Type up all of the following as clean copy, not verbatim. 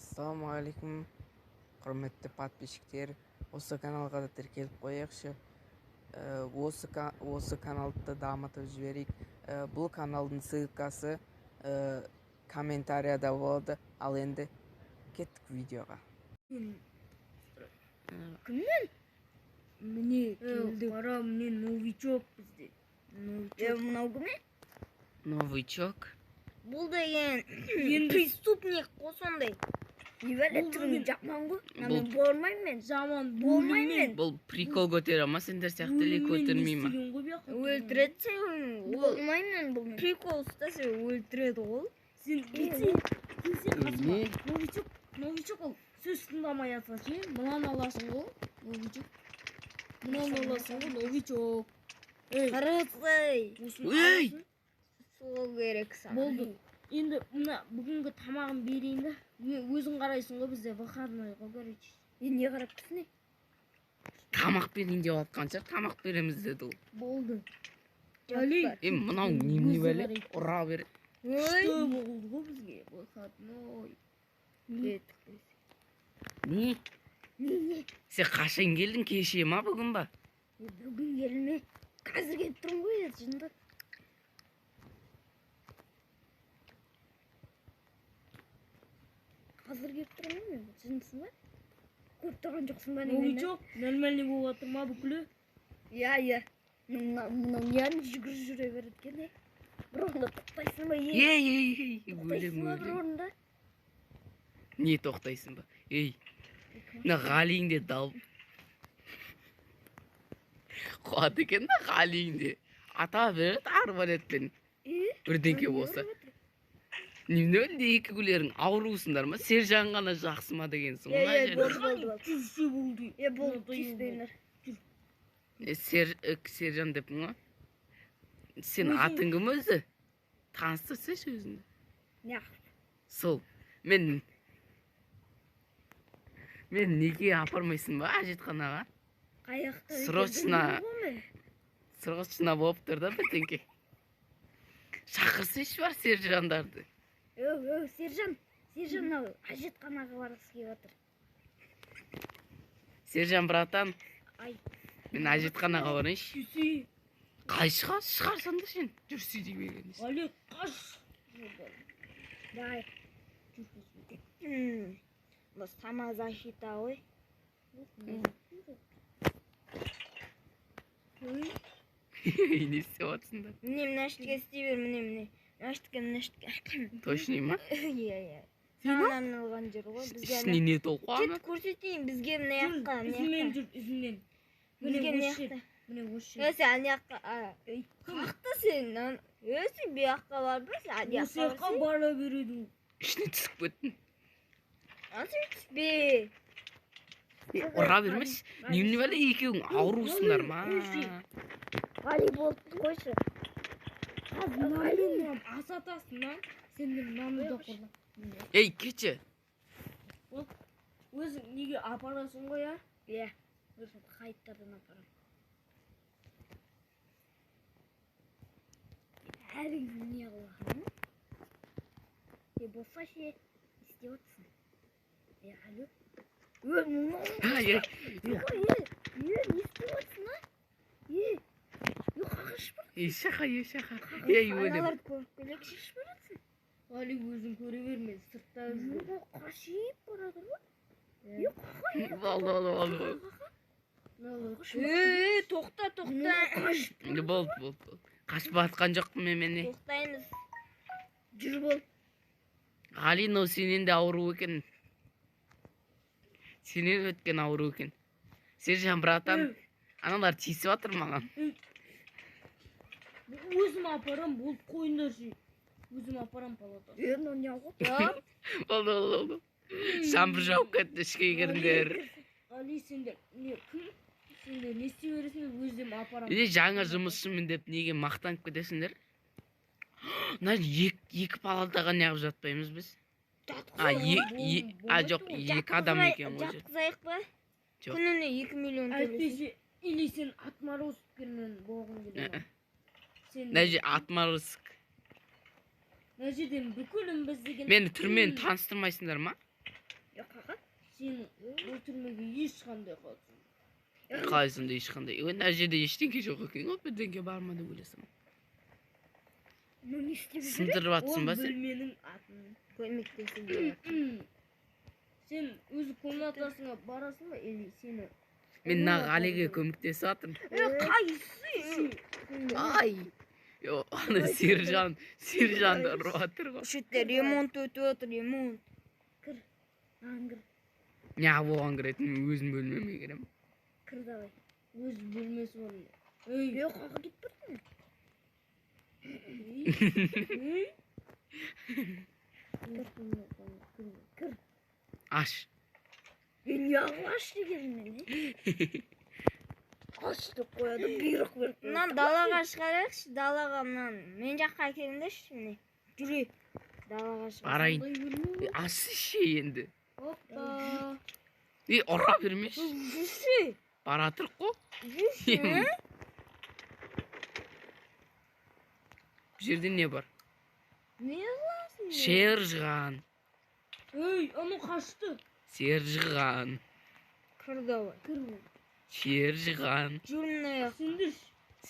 Ассалаумағалейкум, құрметті подписчиктер. Осы каналға да тіркеліп қояйықшы. Осы каналды дамытып жіберейік. Бұл каналдың ссылкасы комментарияда болады. Ал енді кеттік видеоға. Кімнен? Міне келді. Қара, міне новичок бізде. Мынау кім? Новичок. Бұл деген преступник қосондай. Невеле түрін жаман ғой. Мен болмаймын. Жаман болмаймын. Бұл прикол көтер ама сендер сияқты лек көтермеймін. Өлтіретсе болмаймын бұл. Прикол ұстаса өлтіреді ол. Сен қасыма. Новичок ол. Сөз тыңдамай атсашы. Мұнан аласың ғой. Новичок. Мұнан аласың ғой. Новичок. Қарасай. Ей! Сол керек сан. Болды. Енді мына бүгінгі тамағын берейін да. Өзің қарайсың ғой бізде выходнойға короче. Не қарап тұрсың? Тамақ берейін деп жатқанша тамақ береміз деді ол. Болды. Мынау немене бәле? Ұра бер. Что болды ғой бізге выходной. Не? Сен қашан келдің, кеше ма бүгін ба? Бүгін келме. Қазір келіп тұрмын ғой жында. Қазір келіп тұрмын мен, жындысың ба? Көріп тұрған жоқсың ба? Новичок, нормальный болып жатыр ма бүкілі? Иә. Мынау яғын жүре береді екен, бір орында тоқтайсың ба? Тоқтайсың ба бір орында? Не тоқтайсың ба? Мына ғалиіңде дал. Қуат екен да ғалиіңде. Ата береді, арбан етпен. Бірдеңке болса. Немде екі күлерің ауырусыңдар ма? Сержан ғана жақсы ма дегенсің. Болды. Сержан деп ма? Сен атың кім өзі? Таныстырсайшы өзіңді. Не? Сол. Мен неге апармайсың ба әжетханаға? Қаяқта? Срочно болып тұр да бірдеңке. Шақырсайшы бар сержандарды. Сержан әжетханаға барғысы келіп отыр. Сержан братан, мен әжетханаға барайыншы. Қай шығарсан да сен? Жүрсі дей бергеніз. Олег, қаш! Давай. Бұл самозащита ғой. Не істеп жатсыңдар? Міне мынашытке істей бер, міне. Мынашытке. Точный ма? Иә. Саған арналған жер ғой. Ішіне не толқу ана? Кет көрсетейін, бізге мына яққа. Ізінен жүр, ізінен. Бізге мына яққа. Міне өші. Өсі ана яққа. Қақты сен? Өсі бі яққа бар бірсі? Осы яққа бара береді. Ішіне түсіп кеттің. Асы түспе. Ұра бермес. Неміне бәле екеуің ауырусыңдар ма? Ғали болды қойшы. Ғалин асатасың да, сендер мынаны да қорла. Кетші. Өзің неге апарасың ғой, а? Иә. Өзің қайттардан апарам. Әріңді не қылған? Болса ше, істеп отырсың. Алло? Не істеп отырсың, а? Қағыш бір? Шақа. Аналарды көріп келек шешіп бересің. Ғали өзің көре берме, сыртта жүр. Қашиып барады ғой? Болды. Тоқта. Болды. Қашып атқан жоқпын мен. Тоқтаймыз. Жүр бол. Ғалин, сенен де ауру екен. Сенен өткен ауру екен. Сержан братан, аналар тиісіп атыр маған. Өзім апарам, болды қойындаршы. Өзім апарам палата. Не ғой? Болды. Шампыр жауып кетті, ішке кіріңдер. Ғали, сендер не істей бересіңдер, өзім апарам. Жаңа жұмысшымын деп неге мақтанып кетесіңдер? Екі палатаға неғып жатпаймыз біз? Жоқ, екі адам екен ғой. Жатқызайық ба? Жоқ. Күніне 2 миллион төлесің. Әйтпесе, или сен Атморозовкенен болғың келеді. Нәже Атморозовк. Нәжеден бүкілін біз деген... Мені түрмен таныстырмайсыңдар ма? Yok ağa. Sen bu türmege ешқандай қатысың. Qaysında ешқандай. Мына жерде ештеңке жоқ екен ғой, бірдеңке бар ма деп ойласам. Ну не істеп жүр? Сындырып атсың ба сен? Бөлменің атын. Көмектесіп Сен өз комнатасыңа барасың ба? Или сені Мен мына Ғалиге көмектесіп жатырмын. Қайсы? Ай! Yo, аны сержанды ұрып жатыр ғой. Осы жерде ремонт өтіп отыр, ремонт. Кір. Маған кір. Не болған кіретін, өзім бөлмеме кіремін. Кір давай. өз бөлмесі бар. Ей, Yok ağa git buradan. Kır. Аш. Ben yavaş dedim beni. Açtık koyadı büyük bir. Мынан далаға шығарайықшы, далаға мынан мен жаққа әкеліңдерші міне. Жүрейік. Далаға шығайық. Барайын. Аш ше енді. Hoppa. Ұра бермеш. Жүрші. Бара тұрық қой. Жүрші. Bu жерде не бар? Не қыласың? Шержған. Ей, ана қашты. Сержған. Кір давай. Шержған. Жүр мына жаққа. Сендір.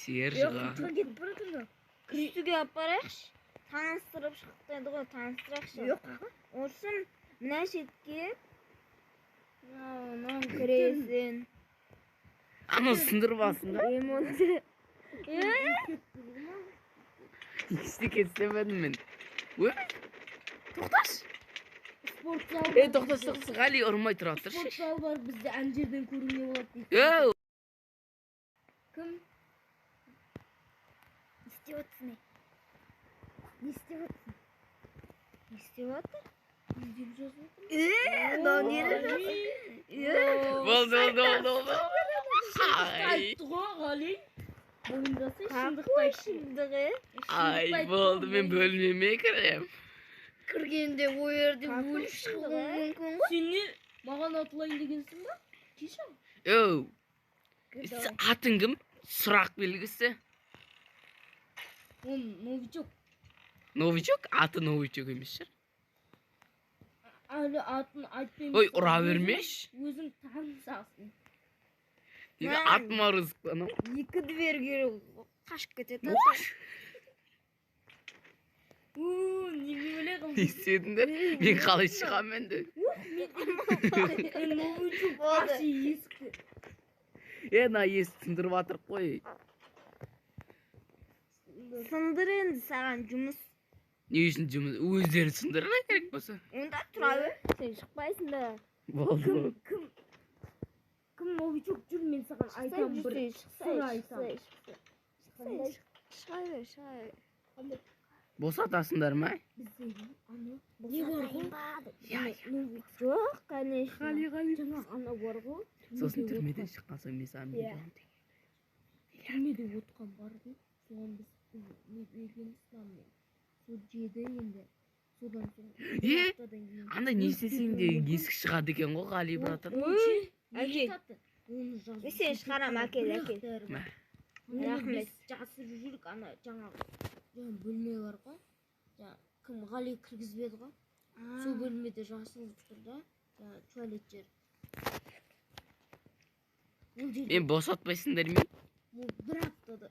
Сержған. Yok git buradan. Үстіге алып барайықшы. Таныстырып шықтайды ғой, таныстырайықшы. Yok ağa. Орсын мына шетке. Мынау кіресің. Аны сындырып алсын да. Ремонт. Ештеңе істемедім мен. Ой, тоқташ. Спорт зал. Тоқташ, Ғали ұрмай тұра Спорт тұршы. зал бар, бізде ән жерден көруге болады дейді. Өу! Кім? Ne istiyorsun ne? Ne istiyorsun? Не істеп жатыр? Үйдеп жазып отыр. Daha nereye? Болды. Ай, Айтты ғой, Ғали. Мойындаса шындықты Қой айтты. шындығы. ай, болды, мен бөлмеме кірем. Kırgende o yerde vurmuş çıkmam mümkün. Сен не маған атылайын дегенсің ба? Кешір. Өу, атың кім? Сұрақ белгісі. Он новичок. Новичок? Аты новичок емес шығар. Әлі атын айтпаймын. Ой, ұра бермеш. Өзің танысасың. Неге атыма рызықланам? Екі дверге қашып кетеді. Неге өле Не қылдың? істедіңдер? Мен қалай шығамын енді? Новичок ашы есікті. Мына есікті сындырып жатырық қой. Сындыр енді саған жұмыс. Не үшін жұмыс? Өздері сындырына керек болса. Онда тұра бер. Сен шықпайсың да. Болды. Кім новичок жүр, мен саған айтам бір сыр айтам. Шыға бер. Босатасыңдар ма? Бізде ана не бар ғой? Жоқ, конечно. Жаңа ана бар ғой? Сосын түрмеден шыққан соң мен саған беремін деген. Түрмеде отқан бар ғой? Соған біз не бергенбіз мынаны. Сол жеді енді. Содан соң аптадан кейін. Андай не істесең де есік шығады екен ғой, Ғали братан. Әкел. Оны жазып. Мен сені шығарам, әкел. Мә. Рахмет. Жасырып жүрік ана жаңағы бөлме бар ғой. Кім Ғали кіргізбеді ғой. Сол бөлмеде жасырып тұр да. Туалет жер. Мен босатпайсыңдар мен. Бір аптада.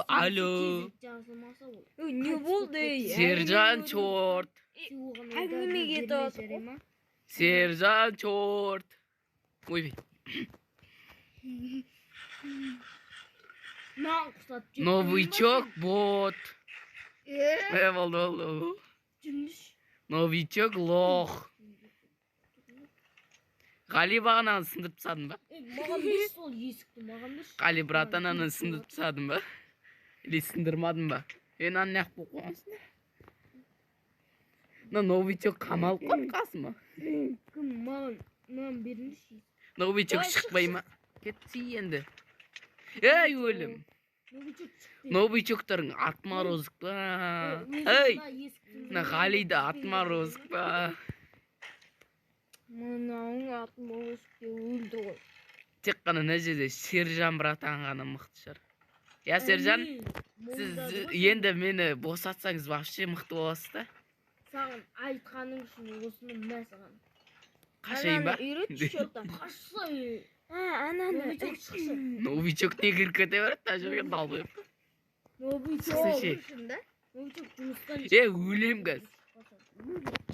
Алло. Жазылмаса ол. Не болды? Сержан чорт. Әңгімеге тартып. Сержан чорт. Ойбай. Маған құсап жеп. Новичок бот. Болды. Жүрміш. Новичок лох. Ғали бағананы сындырып тастадың ба? Маған берші сол есікті, маған берші. Ғали братан ананы сындырып тастадың ба? Или сындырмадың ба? Аны неғып болып қойғансың? Мына новичок қамалып қойып қалсын ба? Кім маған беріңізші. Новичок шықпай ма? Кетсей енді. Ей, өлім. Новичоктарың отморозок па? Ей, мына Ғалиді отморозок па? Мынауың атмосфера өлді ғой. Тек қана мына жерде Сержан братан ғана мықты шығар. Я, Сержан, сіз енді мені босатсаңыз вообще мықты боласыз да? Саған айтқаның үшін осыны мә саған. Қашайын ба? Үйрет шорттан. Қашса Ананы. новичок шықшы. Новичок не кіріп кете береді, та жерге далбайып. Сексенше. Новичок жұмыстан Өлем газ.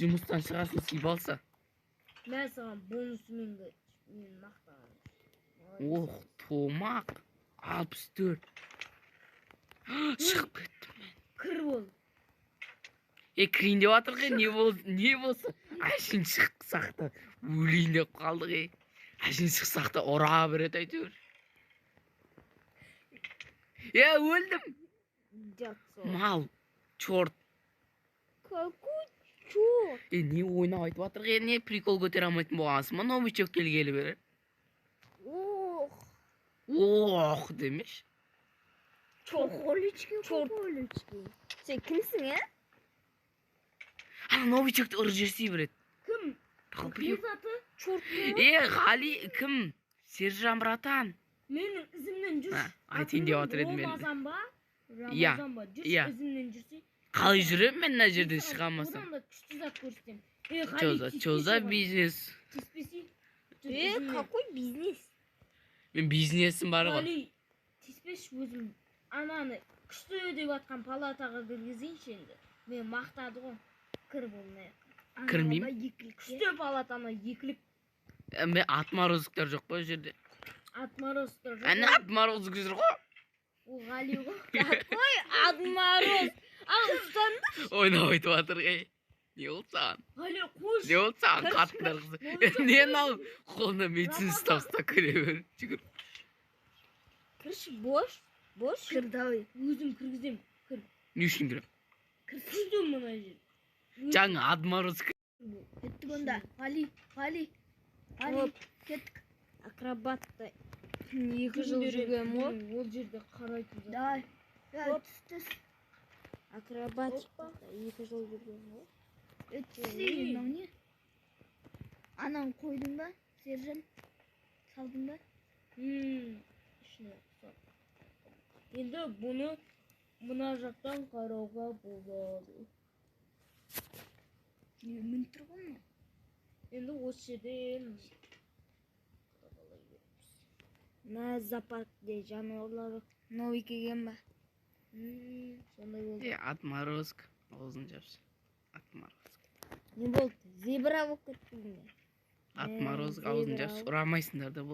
Жұмыстан шығасын сибалса. Мен саған бонусымен мен мақтаған. Ох, томақ. 64. Шығып кеттім мен. Кір бол. Кірейін деп жатыр ғой, не болса. Әшін шықсақ та өлейін деп қалдық. Әшін шықсақ та ұра береді әйтеуір. Өлдім. Мал, чорт. Какой чорт? Не ойнап айтып жатыр ғой, не прикол көтере алмайтын болғансың ба, новичок келгелі бері. Ох, демеш. Чорт. Сен кімсің, Новичокты ұры жерсей береді. Кім? Қалпы заты? Чорт. Ғали, кім? Сержан братан. Менің ізімнен жүрші. Айтайын деп жатыр едім мен. Рамазан ба? Иә, Рамазан ба? Жүрші иә. ізімнен жүрсе. Қалай жүрем мен мына жерден шыға алмасам. Одан да күшті зат көрсетем. Чоза бизнес. Тиспесе. Какой бизнес? Мен бизнесім бар ғой. Қали, тиспеш өзім ананы күшті деп атқан палатаға кіргізейінші енді. Мен мақтады ғой. Кір болмай. Кірмеймін. Күшті палатаны екілік. Мен атмарозықтар жоқ қой жерде. Атмароздар жоқ. Әне атмарозық жүр ғой. Ол Қали ғой. Ой, Адмароз. Ұстанды. Ойнап айтып жатыр ғой. Не болды саған? Қали, қош. Не болды саған қатындар қызы? Не мынау қолына медицина ұстап кіре бер. Жүгір. Кірші, бош. Кір, давай. Өзім кіргізем. Кір. Не үшін кірем? Кіргіздім мына жер. Жаңа адмароз Кеттік онда. Қали. Кеттік. Акробатта 2 жыл жүрген мо? Ол жерде қарайтын. Давай. Түс. Акробатикта 2 жыл жүрген мо? Мынау не? Ананы қойдың ба, Сержан? Салдың ба? Ішіне сал. Енді бұны мына жақтан қарауға болады. Мін тұр ғой мұны? Енді осы жерден Мына зоопаркте жануарлар новый келген ба? сондай болды. Атмарозк. Аузын жапшы. Атмарозк. Не болды? Зебра болып кеттің бе? Атмарозк аузын жапшы. Ұрамайсыңдар да